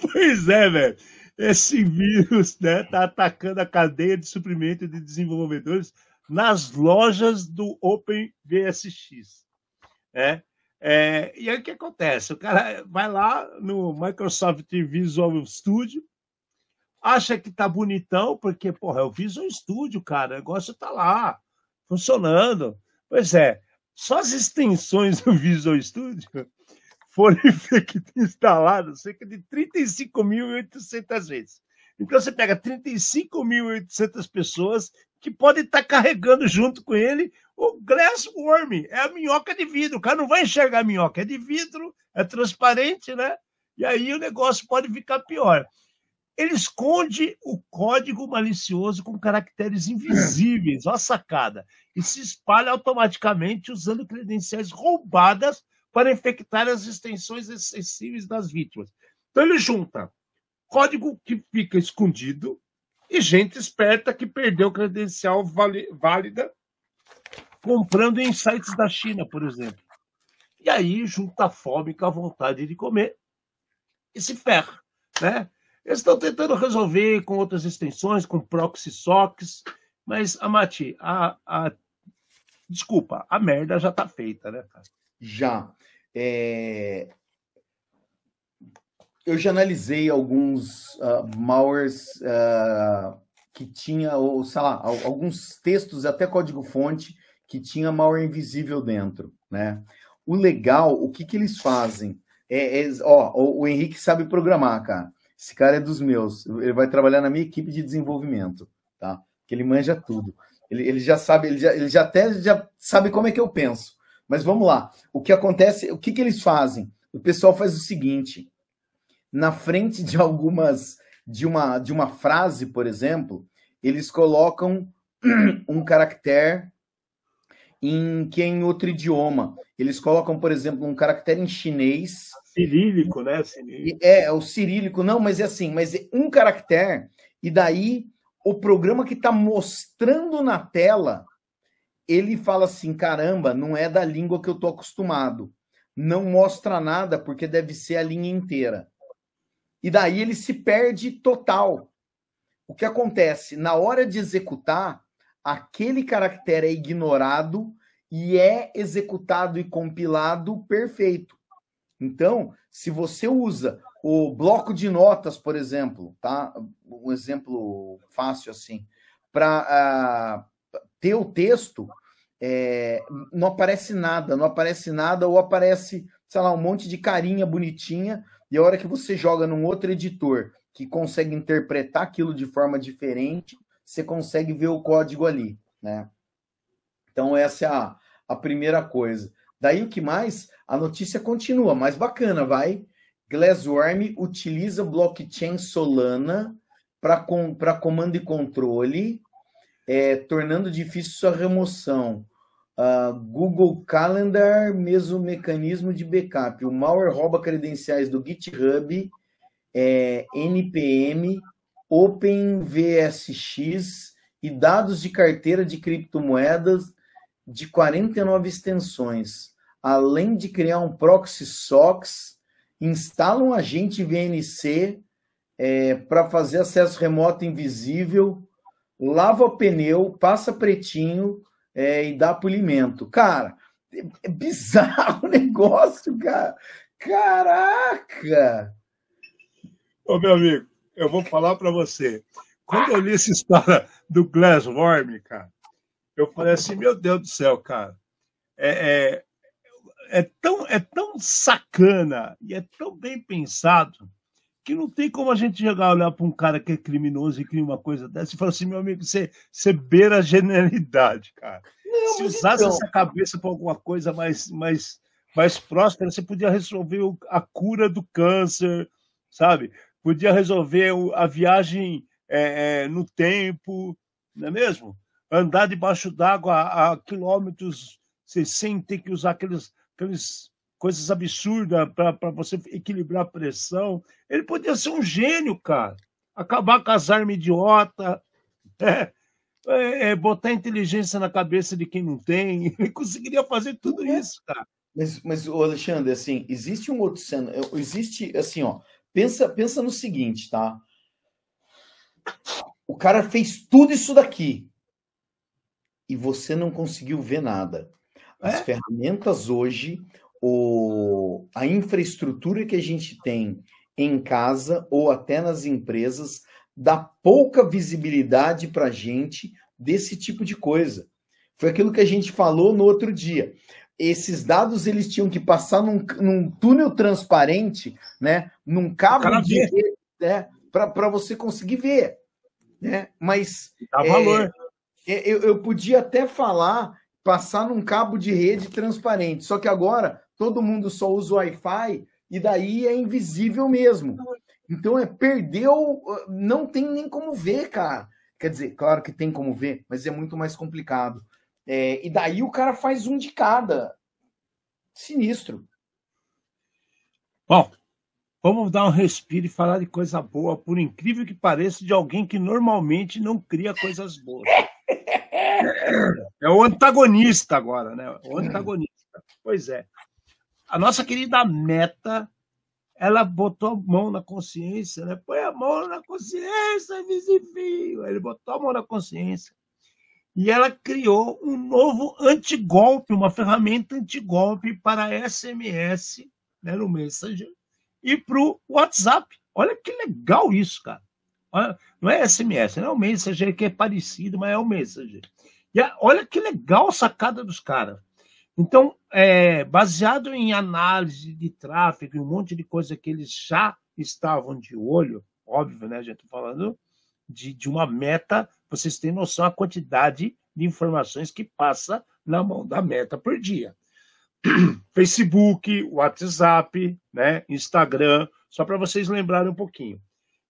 Pois é, velho. Esse vírus, né, tá atacando a cadeia de suprimento de desenvolvedores nas lojas do OpenVSX. Né? E aí o que acontece? O cara vai lá no Microsoft Visual Studio, acha que tá bonitão, porque, porra, é o Visual Studio, cara, o negócio tá lá, funcionando. Pois é, só as extensões do Visual Studio foram instaladas cerca de 35.800 vezes. Então você pega 35.800 pessoas que podem estar carregando junto com ele o Glass Worm, é a minhoca de vidro. O cara não vai enxergar a minhoca, é de vidro, é transparente, né? E aí o negócio pode ficar pior. Ele esconde o código malicioso com caracteres invisíveis, olha a sacada, e se espalha automaticamente usando credenciais roubadas para infectar as extensões acessíveis das vítimas. Então ele junta código que fica escondido e gente esperta que perdeu credencial válida comprando em sites da China, por exemplo. E aí junta a fome com a vontade de comer e se ferra, né? Eles estão tentando resolver com outras extensões, com proxy socks, mas, Amati, desculpa, a merda já está feita, né, cara? Já. Eu já analisei alguns malwares que tinha, ou sei lá, alguns textos, até código-fonte, que tinha malware invisível dentro, né? O legal, o que eles fazem? O Henrique sabe programar, cara. Esse cara é dos meus. Ele vai trabalhar na minha equipe de desenvolvimento, tá? Porque ele manja tudo. Ele já sabe, ele já sabe como é que eu penso. Mas vamos lá. O que acontece, o que eles fazem? O pessoal faz o seguinte: na frente de uma frase, por exemplo, eles colocam um caractere que é em outro idioma. Eles colocam, por exemplo, um caractere em chinês. Cirílico, né? O cirílico, não, mas é assim, mas é um caractere, e daí o programa que está mostrando na tela, ele fala assim, caramba, não é da língua que eu estou acostumado. Não mostra nada, porque deve ser a linha inteira. E daí ele se perde total. O que acontece? Na hora de executar, aquele caractere é ignorado e é executado e compilado perfeito. Então, se você usa o bloco de notas, por exemplo, tá? Um exemplo fácil assim, para ter o texto, não aparece nada, ou aparece, sei lá, um monte de carinha bonitinha, e a hora que você joga num outro editor que consegue interpretar aquilo de forma diferente, você consegue ver o código ali, né? Então, essa é a primeira coisa. Daí, o que mais? A notícia continua, mais bacana, vai. Glassworm utiliza blockchain Solana para comando e controle, tornando difícil sua remoção. Google Calendar, mesmo mecanismo de backup. O malware rouba credenciais do GitHub, NPM OpenVSX e dados de carteira de criptomoedas de 49 extensões. Além de criar um proxy SOX, instala um agente VNC para fazer acesso remoto invisível, lava o pneu, passa pretinho e dá polimento. Cara, é bizarro o negócio, cara. Caraca! Ô, meu amigo, eu vou falar para você. Quando eu li essa história do Glassworm, cara, eu falei assim, meu Deus do céu, cara, é tão sacana e é tão bem pensado que não tem como a gente chegar a olhar para um cara que é criminoso e cria uma coisa dessa e falar assim, meu amigo, você beira a genialidade, cara. Não, se mas usasse então... essa cabeça para alguma coisa mais próspera, você podia resolver a cura do câncer, sabe? Podia resolver a viagem no tempo, não é mesmo? Andar debaixo d'água a quilômetros sem ter que usar aqueles coisas absurdas para você equilibrar a pressão. Ele podia ser um gênio, cara. Acabar com as armas idiotas, botar inteligência na cabeça de quem não tem. Ele conseguiria fazer tudo isso, cara. Mas, Alexandre, assim, existe um outro cenário. Existe, assim, ó. Pensa no seguinte, tá? O cara fez tudo isso daqui e você não conseguiu ver nada. As ferramentas hoje, a infraestrutura que a gente tem em casa ou até nas empresas dá pouca visibilidade para a gente desse tipo de coisa. Foi aquilo que a gente falou no outro dia. Esses dados eles tinham que passar num túnel transparente, né? Num cabo de rede, né? Para você conseguir ver, né? Mas dá valor. Eu podia até falar passar num cabo de rede transparente, só que agora todo mundo só usa o Wi-Fi e daí é invisível mesmo. Então perdeu, não tem nem como ver, cara. Quer dizer, claro que tem como ver, mas é muito mais complicado. E daí o cara faz um de cada. Sinistro. Bom, vamos dar um respiro e falar de coisa boa, por incrível que pareça, de alguém que normalmente não cria coisas boas. É o antagonista agora, né? O antagonista. Pois é. A nossa querida Meta, ela botou a mão na consciência, né? Põe a mão na consciência, vizinho. Ele botou a mão na consciência. E ela criou um novo antigolpe, uma ferramenta antigolpe para SMS, né, no Messenger, e para o WhatsApp. Olha que legal isso, cara. Não é SMS, não é o Messenger que é parecido, mas é o Messenger. E olha que legal a sacada dos caras. Então, baseado em análise de tráfego e um monte de coisa que eles já estavam de olho, óbvio, né, a gente está falando de uma meta, vocês têm noção da quantidade de informações que passa na mão da Meta por dia. Facebook, WhatsApp, né, Instagram, só para vocês lembrarem um pouquinho.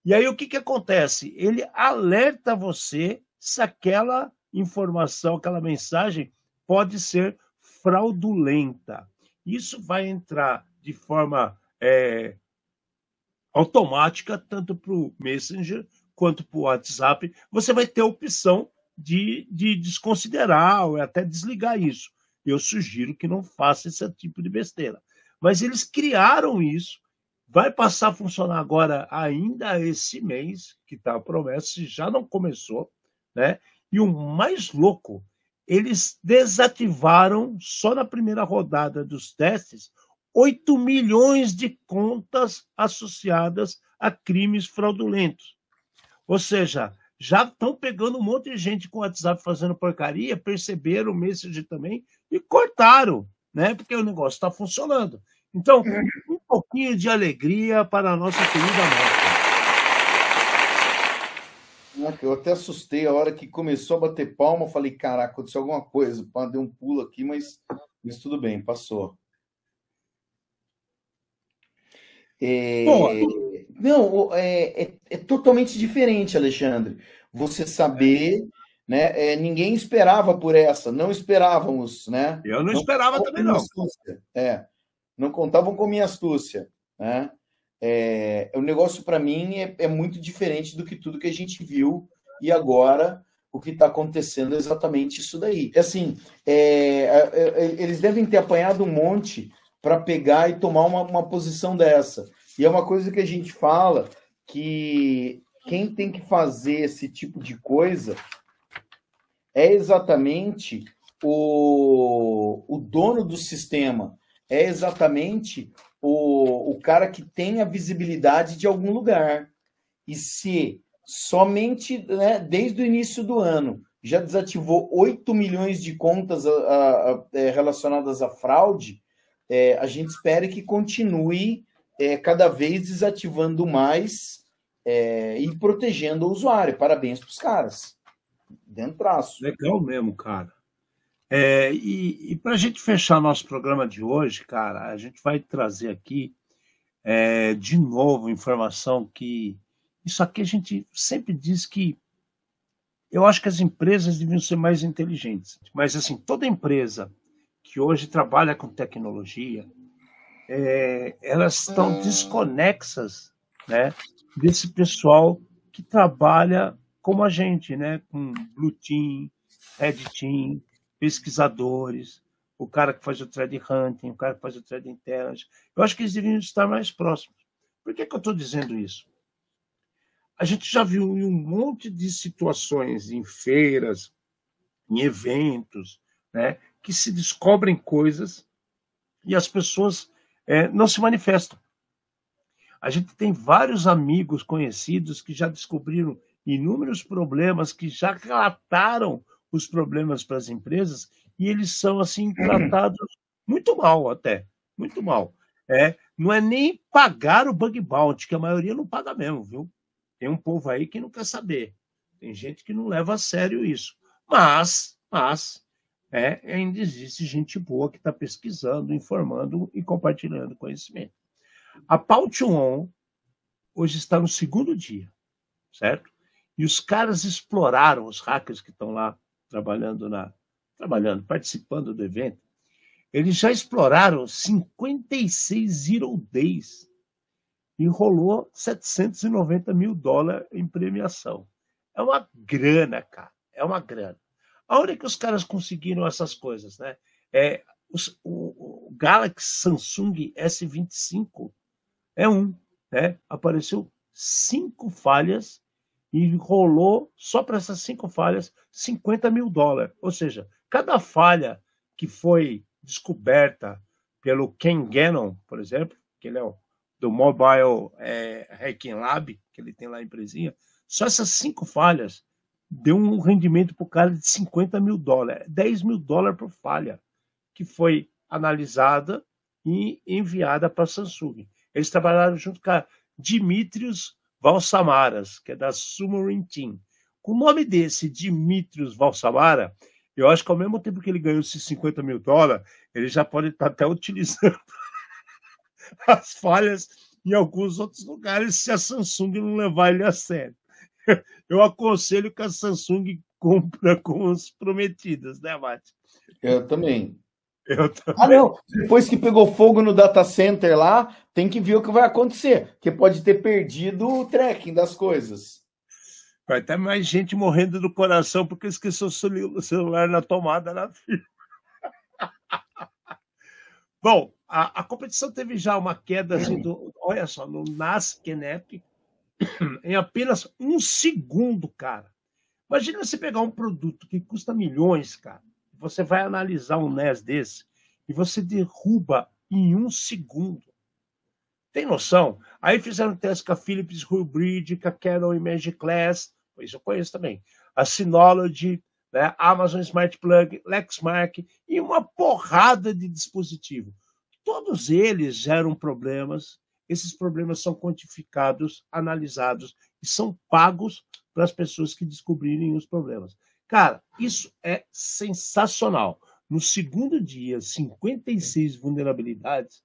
E aí o que acontece? Ele alerta você se aquela informação, aquela mensagem pode ser fraudulenta. Isso vai entrar de forma automática, tanto para o Messenger quanto para o WhatsApp. Você vai ter a opção de desconsiderar ou até desligar isso. Eu sugiro que não faça esse tipo de besteira. Mas eles criaram isso, vai passar a funcionar agora ainda esse mês, que está a promessa, já não começou, né? E o mais louco, eles desativaram, só na primeira rodada dos testes, 8 milhões de contas associadas a crimes fraudulentos. Ou seja, já estão pegando um monte de gente com o WhatsApp fazendo porcaria, perceberam o Messenger também e cortaram, né? Porque o negócio está funcionando. Então, um pouquinho de alegria para a nossa querida Meta. Eu até assustei a hora que começou a bater palma, eu falei, caraca, aconteceu alguma coisa, deu um pulo aqui, mas tudo bem, passou. Não, é totalmente diferente, Alexandre. Você saber, né? Ninguém esperava por essa, não esperávamos, né? Eu não esperava também, não. Não contavam com minha astúcia, né? O negócio, para mim, é muito diferente do que tudo que a gente viu, e agora o que está acontecendo é exatamente isso daí. Assim, eles devem ter apanhado um monte para pegar e tomar uma posição dessa. E é uma coisa que a gente fala, que quem tem que fazer esse tipo de coisa é exatamente o dono do sistema, é exatamente o cara que tem a visibilidade de algum lugar. E se somente, né, desde o início do ano já desativou 8 milhões de contas relacionadas à fraude, a gente espera que continue cada vez desativando mais e protegendo o usuário. Parabéns para os caras. Dentraço. Legal mesmo, cara. E para a gente fechar nosso programa de hoje, cara, a gente vai trazer aqui de novo informação que isso aqui a gente sempre diz que eu acho que as empresas deviam ser mais inteligentes, mas assim, toda empresa que hoje trabalha com tecnologia, elas estão desconexas, né, desse pessoal que trabalha como a gente, né, com Blue Team, Red Team, pesquisadores, o cara que faz o thread hunting, o cara que faz o thread intelligence. Eu acho que eles deveriam estar mais próximos. Por que eu estou dizendo isso? A gente já viu em um monte de situações, em feiras, em eventos, né, que se descobrem coisas e as pessoas não se manifestam. A gente tem vários amigos conhecidos que já descobriram inúmeros problemas, que já relataram os problemas para as empresas, e eles são assim tratados muito mal até, muito mal. Não é nem pagar o bug bounty, que a maioria não paga mesmo, viu? Tem um povo aí que não quer saber. Tem gente que não leva a sério isso. Mas ainda existe gente boa que está pesquisando, informando e compartilhando conhecimento. A Pau-Chuan hoje está no segundo dia, certo? E os caras exploraram, os hackers que estão lá participando do evento, eles já exploraram 56 Zero Days e rolou $790 mil em premiação. É uma grana, cara, é uma grana. Aonde que os caras conseguiram essas coisas, né? O Galaxy Samsung S25 né? Apareceu 5 falhas e rolou, só para essas 5 falhas, $50 mil. Ou seja, cada falha que foi descoberta pelo Ken Gannon, por exemplo, que ele é do Mobile Hacking Lab, que ele tem lá a empresinha, só essas 5 falhas deu um rendimento para o cara de $50 mil, $10 mil por falha, que foi analisada e enviada para a Samsung. Eles trabalharam junto com a Dimitrios Valsamaras, que é da Submarine Team. Com o nome desse, Dimitrios Valsamara, eu acho que ao mesmo tempo que ele ganhou esses $50 mil, ele já pode estar até utilizando as falhas em alguns outros lugares se a Samsung não levar ele a sério. Eu aconselho que a Samsung cumpra com as prometidas, né, Mate? Eu também. Ah, não. Depois que pegou fogo no data center lá, tem que ver o que vai acontecer, porque pode ter perdido o tracking das coisas. Vai ter mais gente morrendo do coração porque esqueceu o celular na tomada na fila. Bom, a competição teve já uma queda, assim, olha só, no NASCNEP, em apenas 1 segundo, cara. Imagina você pegar um produto que custa milhões, cara. Você vai analisar um NES desse e você derruba em 1 segundo. Tem noção? Aí fizeram teste com a Philips Hue, com a Canon Image Class, isso eu conheço também. A Synology, né? Amazon Smart Plug, Lexmark e uma porrada de dispositivo. Todos eles geram problemas. Esses problemas são quantificados, analisados e são pagos para as pessoas que descobrirem os problemas. Cara, isso é sensacional. No segundo dia, 56 vulnerabilidades,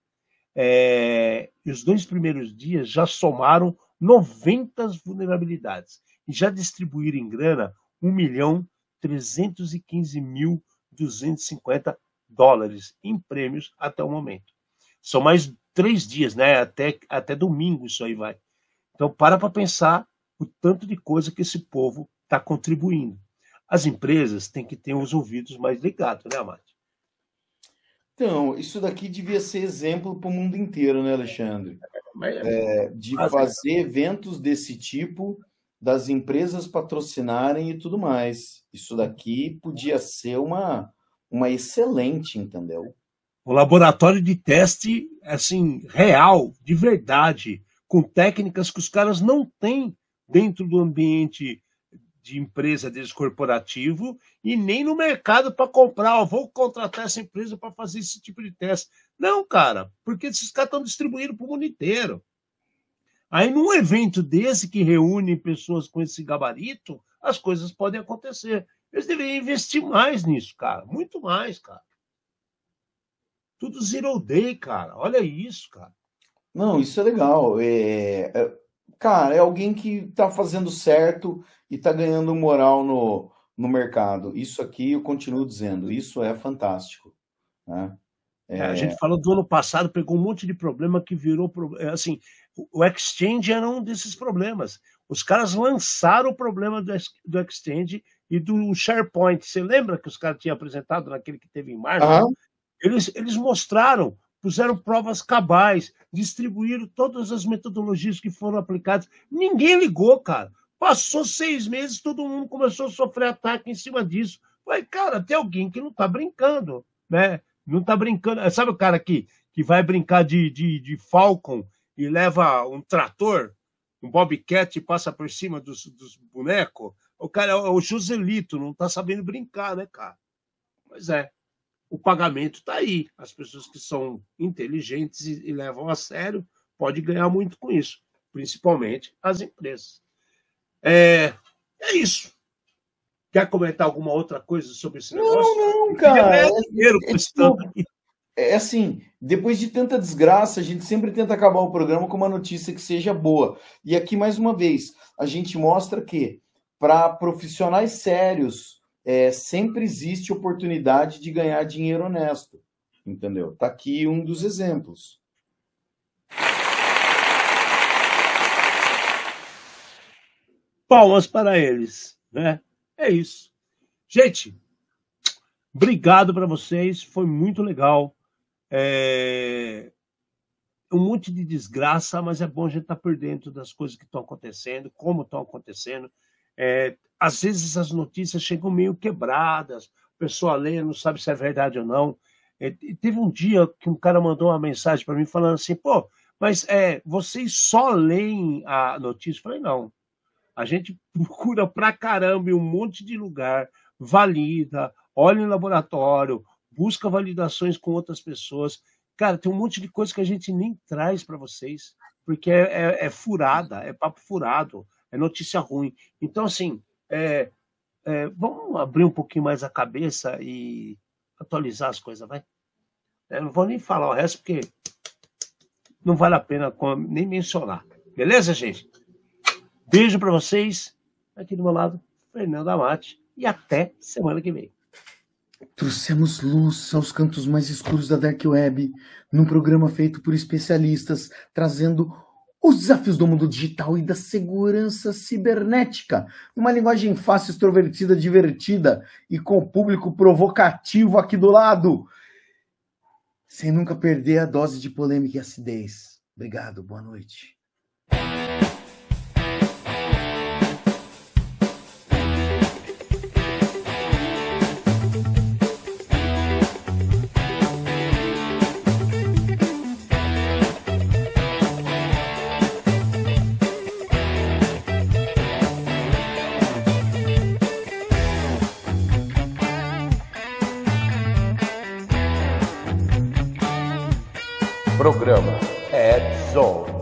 e os 2 primeiros dias já somaram 90 vulnerabilidades e já distribuíram em grana $1.315.250 em prêmios até o momento. São mais 3 dias, né? Até domingo isso aí vai. Então, para pensar o tanto de coisa que esse povo está contribuindo. As empresas têm que ter os ouvidos mais ligados, né, Amate? Então, isso daqui devia ser exemplo para o mundo inteiro, né, Alexandre? De fazer eventos desse tipo, das empresas patrocinarem e tudo mais. Isso daqui podia ser uma excelente, entendeu? Um laboratório de teste, assim, real, de verdade, com técnicas que os caras não têm dentro do ambiente de empresa deles corporativo e nem no mercado para comprar. Vou contratar essa empresa para fazer esse tipo de teste. Não, cara, porque esses caras estão distribuindo para o mundo inteiro. Aí, num evento desse que reúne pessoas com esse gabarito, as coisas podem acontecer. Eles deveriam investir mais nisso, cara. Muito mais, cara. Tudo zero day, cara. Olha isso, cara. Não, isso é legal. Cara, é alguém que está fazendo certo e está ganhando moral no mercado. Isso aqui, eu continuo dizendo, isso é fantástico. Né? A gente falou do ano passado, pegou um monte de problema que virou... Assim, o Exchange era um desses problemas. Os caras lançaram o problema do Exchange e do SharePoint. Você lembra que os caras tinham apresentado naquele que teve em março? Uhum. Eles mostraram, puseram provas cabais, distribuíram todas as metodologias que foram aplicadas. Ninguém ligou, cara. Passou 6 meses, todo mundo começou a sofrer ataque em cima disso. Falei, cara, tem alguém que não está brincando, né? Não está brincando. Sabe o cara que vai brincar de Falcon e leva um trator, um Bobcat e passa por cima dos bonecos? O cara é o Joselito, não está sabendo brincar, né, cara? Pois é. O pagamento está aí. As pessoas que são inteligentes e levam a sério podem ganhar muito com isso, principalmente as empresas. É isso. Quer comentar alguma outra coisa sobre esse negócio? Não, cara. É assim, depois de tanta desgraça, a gente sempre tenta acabar o programa com uma notícia que seja boa. E aqui, mais uma vez, a gente mostra que, para profissionais sérios, sempre existe oportunidade de ganhar dinheiro honesto, entendeu? Tá aqui um dos exemplos. Palmas para eles, né? É isso. Gente, obrigado para vocês, foi muito legal. Um monte de desgraça, mas é bom a gente estar por dentro das coisas que estão acontecendo, como estão acontecendo. Às vezes as notícias chegam meio quebradas, a pessoa lê, não sabe se é verdade ou não. Teve um dia que um cara mandou uma mensagem para mim falando assim, pô, mas vocês só leem a notícia? Eu falei, não. A gente procura pra caramba em um monte de lugar, valida, olha em laboratório, busca validações com outras pessoas. Cara, tem um monte de coisa que a gente nem traz para vocês, porque é furada, é papo furado, é notícia ruim. Então, assim, vamos abrir um pouquinho mais a cabeça e atualizar as coisas, vai? Não vou nem falar o resto, porque não vale a pena nem mencionar. Beleza, gente? Beijo para vocês. Aqui do meu lado, Fernando Amate. E até semana que vem. Trouxemos luz aos cantos mais escuros da Dark Web, num programa feito por especialistas, trazendo os desafios do mundo digital e da segurança cibernética. Uma linguagem fácil, extrovertida, divertida e com o público provocativo aqui do lado. Sem nunca perder a dose de polêmica e acidez. Obrigado, boa noite. Programa Ed Zone.